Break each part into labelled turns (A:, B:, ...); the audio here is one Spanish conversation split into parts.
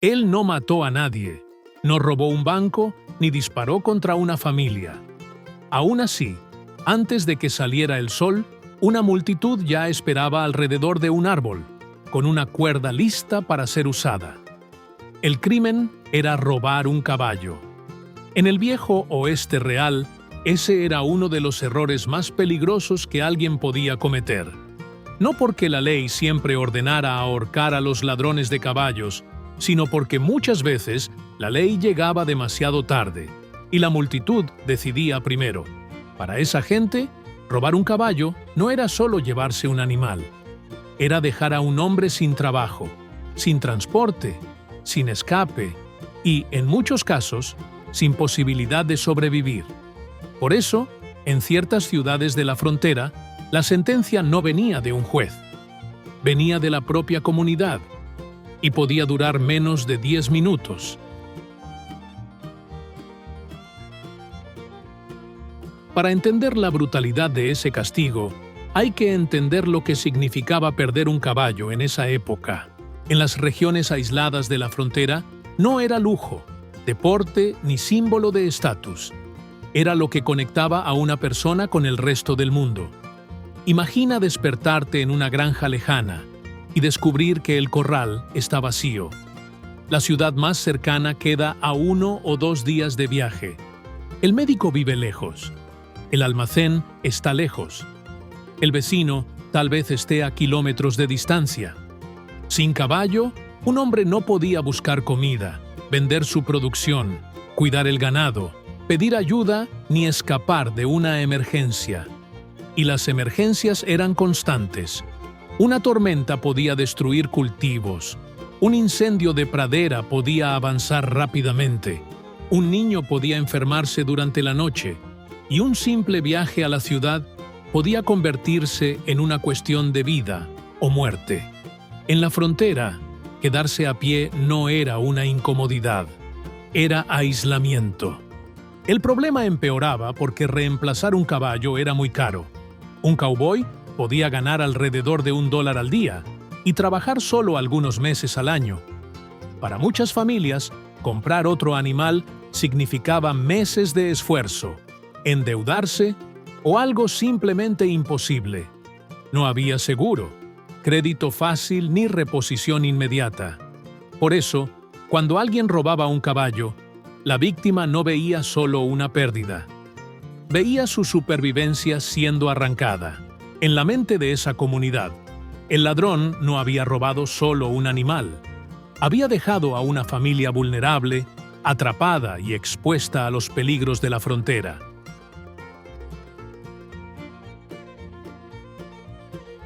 A: Él no mató a nadie, no robó un banco ni disparó contra una familia. Aún así, antes de que saliera el sol, una multitud ya esperaba alrededor de un árbol, con una cuerda lista para ser usada. El crimen era robar un caballo. En el viejo oeste real, ese era uno de los errores más peligrosos que alguien podía cometer. No porque la ley siempre ordenara ahorcar a los ladrones de caballos, sino porque muchas veces la ley llegaba demasiado tarde y la multitud decidía primero. Para esa gente, robar un caballo no era solo llevarse un animal, era dejar a un hombre sin trabajo, sin transporte, sin escape y, en muchos casos, sin posibilidad de sobrevivir. Por eso, en ciertas ciudades de la frontera, la sentencia no venía de un juez, venía de la propia comunidad y podía durar menos de 10 minutos. Para entender la brutalidad de ese castigo, hay que entender lo que significaba perder un caballo en esa época. En las regiones aisladas de la frontera, no era lujo, deporte ni símbolo de estatus. Era lo que conectaba a una persona con el resto del mundo. Imagina despertarte en una granja lejana y descubrir que el corral está vacío. La ciudad más cercana queda a 1 o 2 días de viaje. El médico vive lejos. El almacén está lejos. El vecino tal vez esté a kilómetros de distancia. Sin caballo, un hombre no podía buscar comida, vender su producción, cuidar el ganado, pedir ayuda ni escapar de una emergencia. Y las emergencias eran constantes. Una tormenta podía destruir cultivos. Un incendio de pradera podía avanzar rápidamente. Un niño podía enfermarse durante la noche. Y un simple viaje a la ciudad podía convertirse en una cuestión de vida o muerte. En la frontera, quedarse a pie no era una incomodidad, era aislamiento. El problema empeoraba porque reemplazar un caballo era muy caro. Un cowboy podía ganar alrededor de $1 al día y trabajar solo algunos meses al año. Para muchas familias, comprar otro animal significaba meses de esfuerzo, endeudarse o algo simplemente imposible. No había seguro, crédito fácil ni reposición inmediata. Por eso, cuando alguien robaba un caballo, la víctima no veía solo una pérdida. Veía su supervivencia siendo arrancada. En la mente de esa comunidad, el ladrón no había robado solo un animal. Había dejado a una familia vulnerable, atrapada y expuesta a los peligros de la frontera.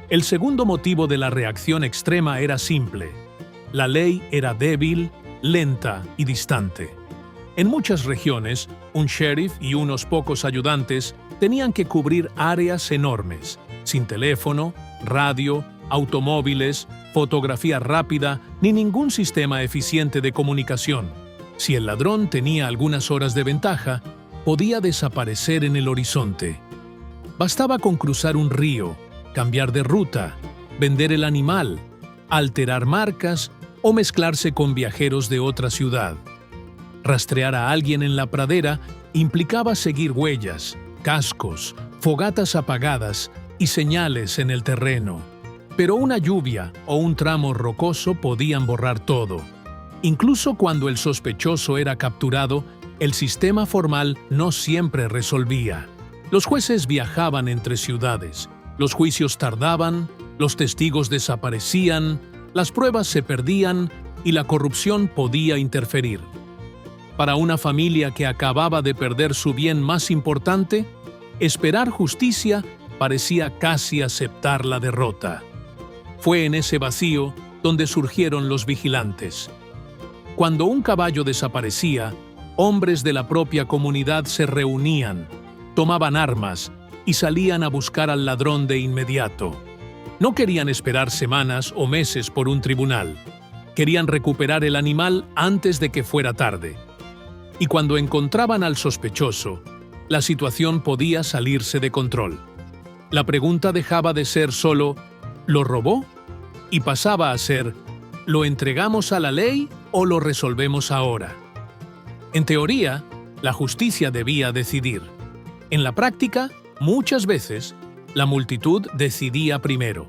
A: El segundo motivo de la reacción extrema era simple. La ley era débil, lenta y distante. En muchas regiones, un sheriff y unos pocos ayudantes tenían que cubrir áreas enormes, sin teléfono, radio, automóviles, fotografía rápida, ni ningún sistema eficiente de comunicación. Si el ladrón tenía algunas horas de ventaja, podía desaparecer en el horizonte. Bastaba con cruzar un río, cambiar de ruta, vender el animal, alterar marcas o mezclarse con viajeros de otra ciudad. Rastrear a alguien en la pradera implicaba seguir huellas, cascos, fogatas apagadas y señales en el terreno. Pero una lluvia o un tramo rocoso podían borrar todo. Incluso cuando el sospechoso era capturado, el sistema formal no siempre resolvía. Los jueces viajaban entre ciudades, los juicios tardaban, los testigos desaparecían, las pruebas se perdían y la corrupción podía interferir. Para una familia que acababa de perder su bien más importante, esperar justicia parecía casi aceptar la derrota. Fue en ese vacío donde surgieron los vigilantes. Cuando un caballo desaparecía, hombres de la propia comunidad se reunían, tomaban armas y salían a buscar al ladrón de inmediato. No querían esperar semanas o meses por un tribunal. Querían recuperar el animal antes de que fuera tarde. Y cuando encontraban al sospechoso, la situación podía salirse de control. La pregunta dejaba de ser solo ¿lo robó? Y pasaba a ser ¿lo entregamos a la ley o lo resolvemos ahora? En teoría, la justicia debía decidir. En la práctica, muchas veces, la multitud decidía primero.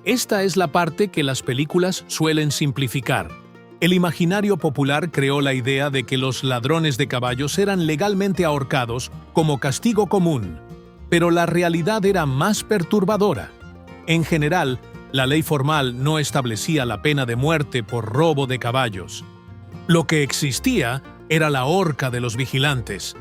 A: Esta es la parte que las películas suelen simplificar. El imaginario popular creó la idea de que los ladrones de caballos eran legalmente ahorcados como castigo común, pero la realidad era más perturbadora. En general, la ley formal no establecía la pena de muerte por robo de caballos. Lo que existía era la horca de los vigilantes.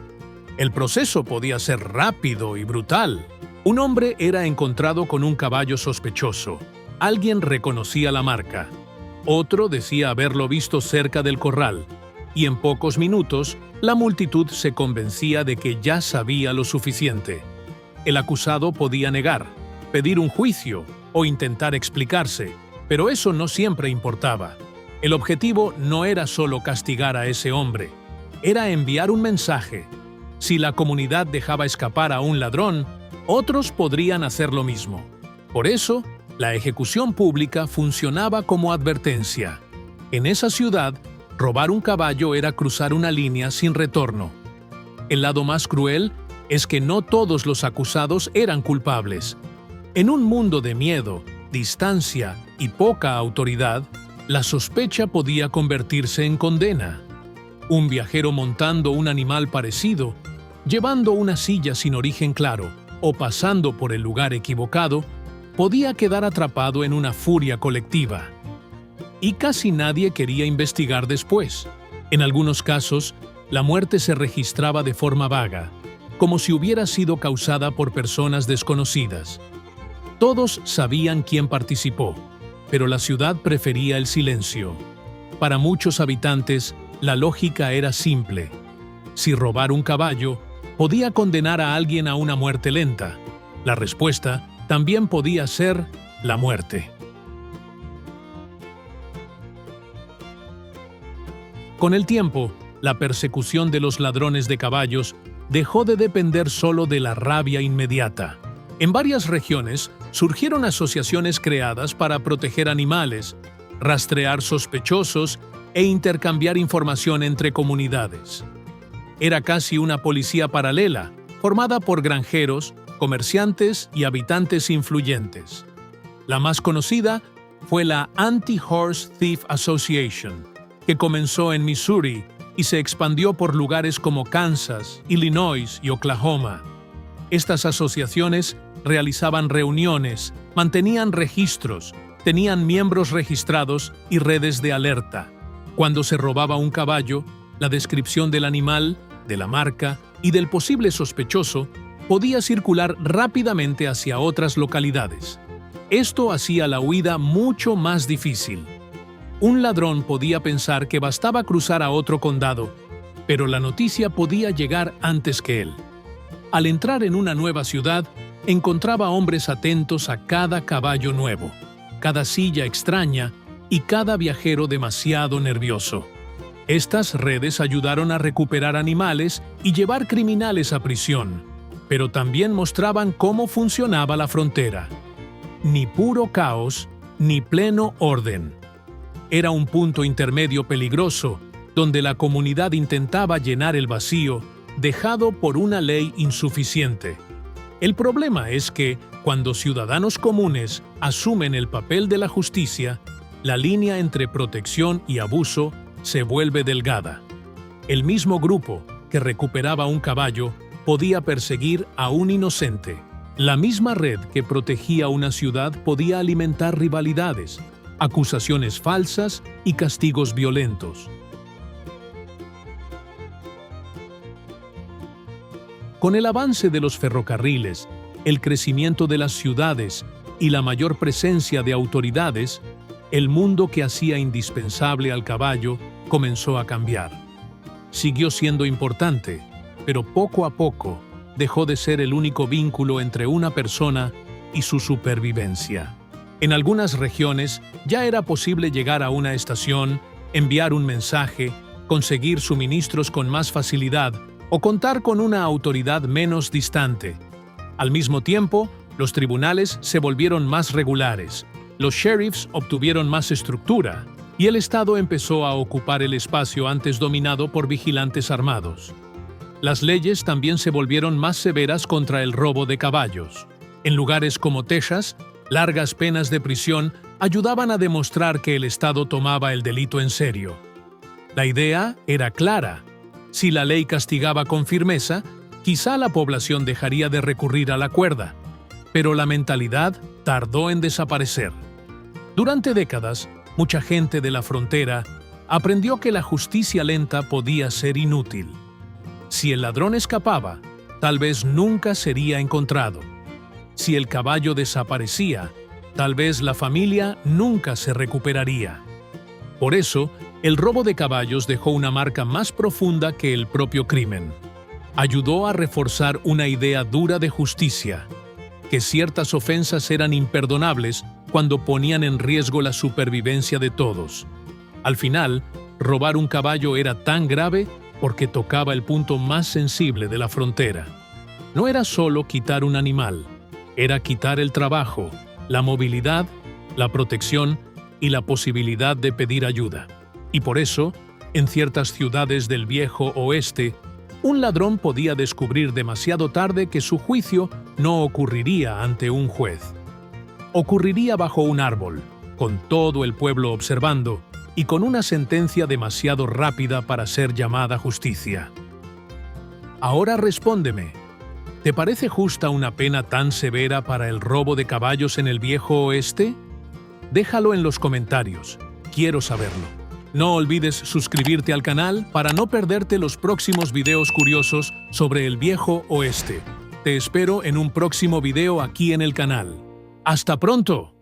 A: El proceso podía ser rápido y brutal. Un hombre era encontrado con un caballo sospechoso. Alguien reconocía la marca. Otro decía haberlo visto cerca del corral. Y en pocos minutos, la multitud se convencía de que ya sabía lo suficiente. El acusado podía negar, pedir un juicio o intentar explicarse, pero eso no siempre importaba. El objetivo no era solo castigar a ese hombre, era enviar un mensaje. Si la comunidad dejaba escapar a un ladrón, otros podrían hacer lo mismo. Por eso, la ejecución pública funcionaba como advertencia. En esa ciudad, robar un caballo era cruzar una línea sin retorno. El lado más cruel es que no todos los acusados eran culpables. En un mundo de miedo, distancia y poca autoridad, la sospecha podía convertirse en condena. Un viajero montando un animal parecido, llevando una silla sin origen claro o pasando por el lugar equivocado, podía quedar atrapado en una furia colectiva. Y casi nadie quería investigar después. En algunos casos, la muerte se registraba de forma vaga, como si hubiera sido causada por personas desconocidas. Todos sabían quién participó, pero la ciudad prefería el silencio. Para muchos habitantes, la lógica era simple. Si robar un caballo podía condenar a alguien a una muerte lenta, la respuesta también podía ser la muerte. Con el tiempo, la persecución de los ladrones de caballos dejó de depender solo de la rabia inmediata. En varias regiones surgieron asociaciones creadas para proteger animales, rastrear sospechosos e intercambiar información entre comunidades. Era casi una policía paralela, formada por granjeros, comerciantes y habitantes influyentes. La más conocida fue la Anti-Horse Thief Association, que comenzó en Missouri y se expandió por lugares como Kansas, Illinois y Oklahoma. Estas asociaciones realizaban reuniones, mantenían registros, tenían miembros registrados y redes de alerta. Cuando se robaba un caballo, la descripción del animal, de la marca y del posible sospechoso podía circular rápidamente hacia otras localidades. Esto hacía la huida mucho más difícil. Un ladrón podía pensar que bastaba cruzar a otro condado, pero la noticia podía llegar antes que él. Al entrar en una nueva ciudad, encontraba hombres atentos a cada caballo nuevo, cada silla extraña y cada viajero demasiado nervioso. Estas redes ayudaron a recuperar animales y llevar criminales a prisión, pero también mostraban cómo funcionaba la frontera. Ni puro caos, ni pleno orden. Era un punto intermedio peligroso, donde la comunidad intentaba llenar el vacío dejado por una ley insuficiente. El problema es que, cuando ciudadanos comunes asumen el papel de la justicia, la línea entre protección y abuso se vuelve delgada. El mismo grupo que recuperaba un caballo podía perseguir a un inocente. La misma red que protegía una ciudad podía alimentar rivalidades, acusaciones falsas y castigos violentos. Con el avance de los ferrocarriles, el crecimiento de las ciudades y la mayor presencia de autoridades, el mundo que hacía indispensable al caballo comenzó a cambiar. Siguió siendo importante, pero poco a poco dejó de ser el único vínculo entre una persona y su supervivencia. En algunas regiones ya era posible llegar a una estación, enviar un mensaje, conseguir suministros con más facilidad o contar con una autoridad menos distante. Al mismo tiempo, los tribunales se volvieron más regulares. Los sheriffs obtuvieron más estructura y el Estado empezó a ocupar el espacio antes dominado por vigilantes armados. Las leyes también se volvieron más severas contra el robo de caballos. En lugares como Texas, largas penas de prisión ayudaban a demostrar que el Estado tomaba el delito en serio. La idea era clara. Si la ley castigaba con firmeza, quizá la población dejaría de recurrir a la cuerda. Pero la mentalidad tardó en desaparecer. Durante décadas, mucha gente de la frontera aprendió que la justicia lenta podía ser inútil. Si el ladrón escapaba, tal vez nunca sería encontrado. Si el caballo desaparecía, tal vez la familia nunca se recuperaría. Por eso, el robo de caballos dejó una marca más profunda que el propio crimen. Ayudó a reforzar una idea dura de justicia, que ciertas ofensas eran imperdonables cuando ponían en riesgo la supervivencia de todos. Al final, robar un caballo era tan grave porque tocaba el punto más sensible de la frontera. No era solo quitar un animal, era quitar el trabajo, la movilidad, la protección y la posibilidad de pedir ayuda. Y por eso, en ciertas ciudades del viejo oeste, un ladrón podía descubrir demasiado tarde que su juicio no ocurriría ante un juez. Ocurriría bajo un árbol, con todo el pueblo observando, y con una sentencia demasiado rápida para ser llamada justicia. Ahora respóndeme, ¿te parece justa una pena tan severa para el robo de caballos en el viejo oeste? Déjalo en los comentarios, quiero saberlo. No olvides suscribirte al canal para no perderte los próximos videos curiosos sobre el viejo oeste. Te espero en un próximo video aquí en el canal. ¡Hasta pronto!